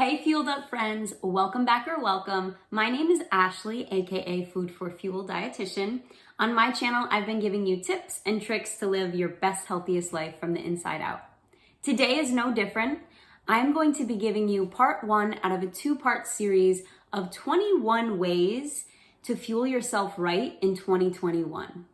Hey Fueled Up friends, welcome back or welcome. My name is Ashley, aka Food for Fuel Dietitian. On my channel, I've been giving you tips and tricks to live your best, healthiest life from the inside out. Today is no different. I'm going to be giving you part one out of a two-part series of 21 ways to fuel yourself right in 2021.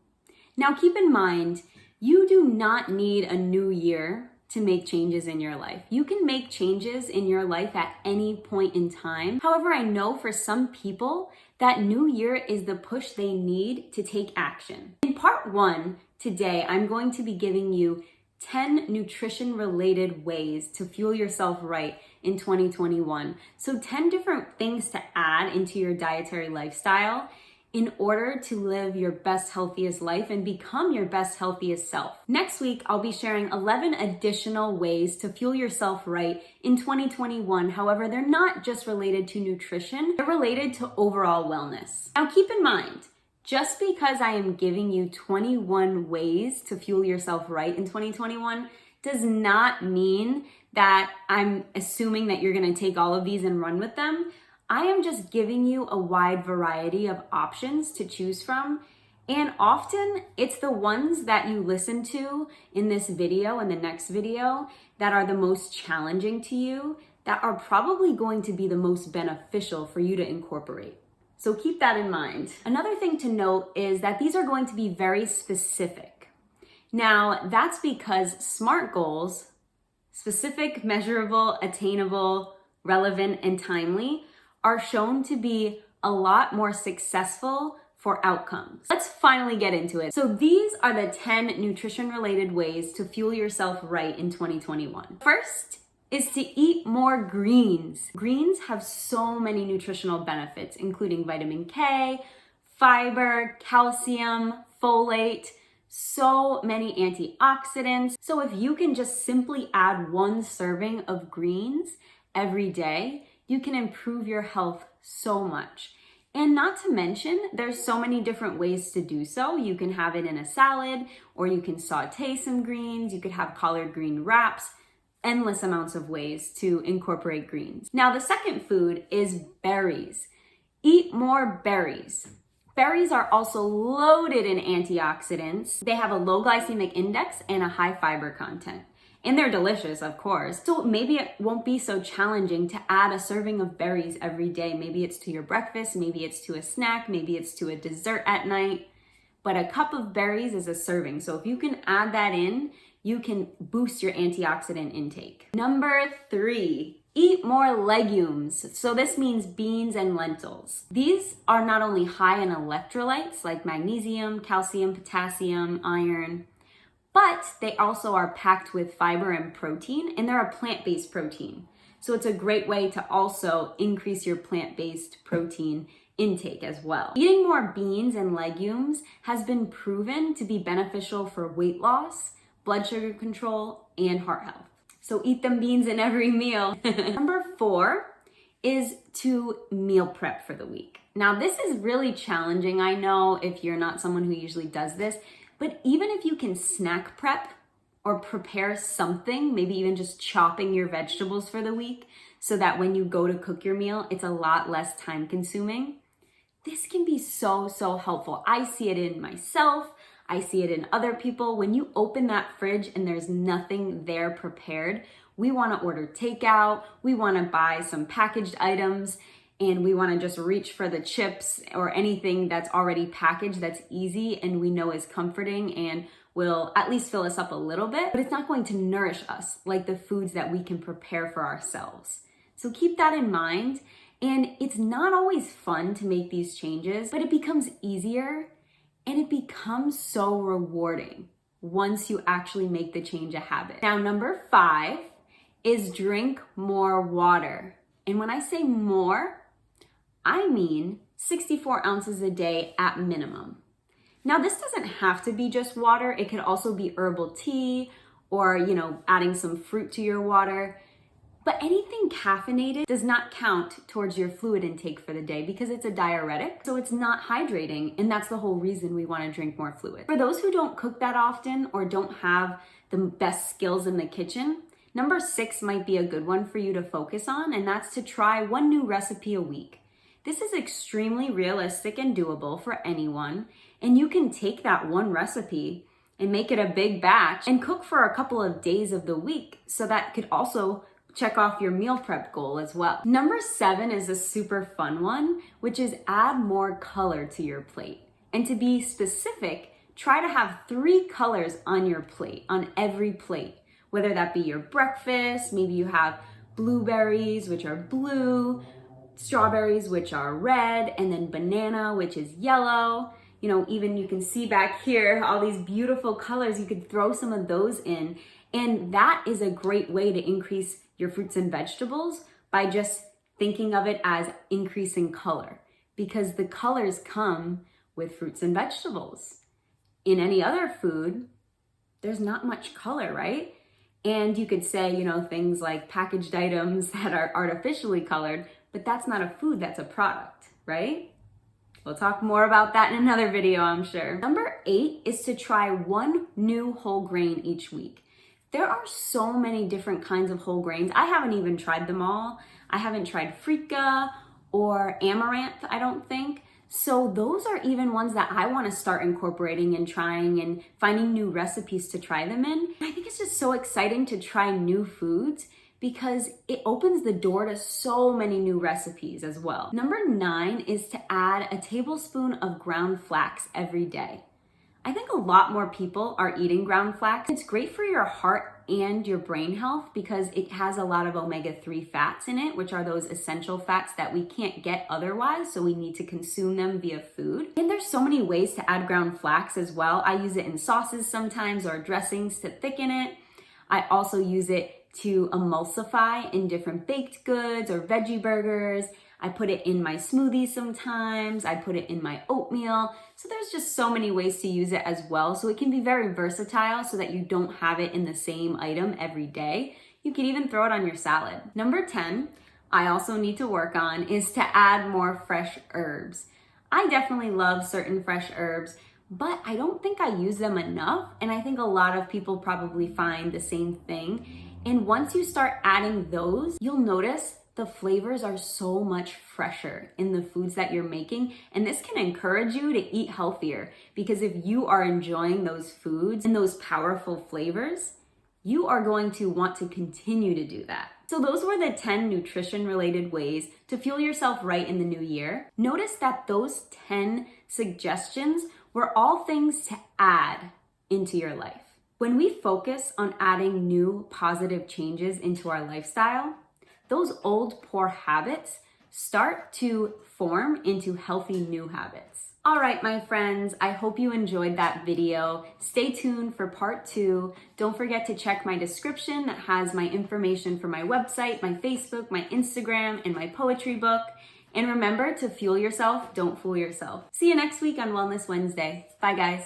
Now keep in mind, you do not need a new year to make changes in your life. You can make changes in your life at any point in time. However, I know for some people, that new year is the push they need to take action. In part one today, I'm going to be giving you 10 nutrition-related ways to fuel yourself right in 2021. So 10 different things to add into your dietary lifestyle in order to live your best, healthiest life and become your best, healthiest self. Next week, I'll be sharing 11 additional ways to fuel yourself right in 2021. However, they're not just related to nutrition, they're related to overall wellness. Now, keep in mind, just because I am giving you 21 ways to fuel yourself right in 2021 does not mean that I'm assuming that you're gonna take all of these and run with them. I am just giving you a wide variety of options to choose from. And often it's the ones that you listen to in this video and the next video that are the most challenging to you, that are probably going to be the most beneficial for you to incorporate. So keep that in mind. Another thing to note is that these are going to be very specific. Now, that's because SMART goals, specific, measurable, attainable, relevant, and timely, are shown to be a lot more successful for outcomes. Let's finally get into it. So these are the 10 nutrition-related ways to fuel yourself right in 2021. First is to eat more greens. Greens have so many nutritional benefits, including vitamin K, fiber, calcium, folate, so many antioxidants. So if you can just simply add one serving of greens every day, you can improve your health so much. And not to mention, there's so many different ways to do so. You can have it in a salad, or you can saute some greens. You could have collard green wraps, endless amounts of ways to incorporate greens. Now, the second food is berries. Eat more berries. Berries are also loaded in antioxidants. They have a low glycemic index and a high fiber content. And they're delicious, of course. So maybe it won't be so challenging to add a serving of berries every day. Maybe it's to your breakfast, maybe it's to a snack, maybe it's to a dessert at night. But a cup of berries is a serving. So if you can add that in, you can boost your antioxidant intake. Number 3, eat more legumes. So this means beans and lentils. These are not only high in electrolytes like magnesium, calcium, potassium, iron, but they also are packed with fiber and protein, and they're a plant-based protein. So it's a great way to also increase your plant-based protein intake as well. Eating more beans and legumes has been proven to be beneficial for weight loss, blood sugar control, and heart health. So eat them beans in every meal. Number 4 is to meal prep for the week. Now, this is really challenging, I know, if you're not someone who usually does this. But even if you can snack prep or prepare something, maybe even just chopping your vegetables for the week so that when you go to cook your meal, it's a lot less time consuming, this can be so helpful. I see it in myself. I see it in other people. When you open that fridge and there's nothing there prepared, we want to order takeout. We want to buy some packaged items, and we want to just reach for the chips or anything that's already packaged that's easy and we know is comforting and will at least fill us up a little bit, but it's not going to nourish us like the foods that we can prepare for ourselves. So keep that in mind. And it's not always fun to make these changes, but it becomes easier and it becomes so rewarding once you actually make the change a habit. Now, number 5 is drink more water. And when I say more, I mean 64 ounces a day at minimum. Now, this doesn't have to be just water. It could also be herbal tea or, adding some fruit to your water. But anything caffeinated does not count towards your fluid intake for the day because it's a diuretic, so it's not hydrating, and that's the whole reason we want to drink more fluid. For those who don't cook that often or don't have the best skills in the kitchen, Number 6 might be a good one for you to focus on, and that's to try one new recipe a week. This is extremely realistic and doable for anyone, and you can take that one recipe and make it a big batch and cook for a couple of days of the week, so that could also check off your meal prep goal as well. Number 7 is a super fun one, which is add more color to your plate. And to be specific, try to have 3 colors on your plate, on every plate, whether that be your breakfast, maybe you have blueberries, which are blue, strawberries, which are red, and then banana, which is yellow. You know, even you can see back here, all these beautiful colors, you could throw some of those in. And that is a great way to increase your fruits and vegetables by just thinking of it as increasing color, because the colors come with fruits and vegetables. In any other food, there's not much color, right? And you could say, you know, things like packaged items that are artificially colored, but that's not a food, that's a product, right? We'll talk more about that in another video, I'm sure. Number 8 is to try one new whole grain each week. There are so many different kinds of whole grains. I haven't even tried them all. I haven't tried freekeh or amaranth, I don't think. So those are even ones that I want to start incorporating and trying and finding new recipes to try them in. I think it's just so exciting to try new foods because it opens the door to so many new recipes as well. Number 9 is to add a tablespoon of ground flax every day. I think a lot more people are eating ground flax. It's great for your heart and your brain health because it has a lot of omega-3 fats in it, which are those essential fats that we can't get otherwise, so we need to consume them via food. And there's so many ways to add ground flax as well. I use it in sauces sometimes or dressings to thicken it. I also use it to emulsify in different baked goods or veggie burgers. I put it in my smoothies sometimes. I put it in my oatmeal. So there's just so many ways to use it as well. So it can be very versatile so that you don't have it in the same item every day. You can even throw it on your salad. Number 10, I also need to work on is to add more fresh herbs. I definitely love certain fresh herbs, but I don't think I use them enough. And I think a lot of people probably find the same thing. And once you start adding those, you'll notice the flavors are so much fresher in the foods that you're making. And this can encourage you to eat healthier because if you are enjoying those foods and those powerful flavors, you are going to want to continue to do that. So those were the 10 nutrition related ways to fuel yourself right in the new year. Notice that those 10 suggestions were all things to add into your life. When we focus on adding new positive changes into our lifestyle, those old poor habits start to form into healthy new habits. All right, my friends, I hope you enjoyed that video. Stay tuned for part 2. Don't forget to check my description that has my information for my website, my Facebook, my Instagram, and my poetry book. And remember to fuel yourself, don't fool yourself. See you next week on Wellness Wednesday. Bye, guys.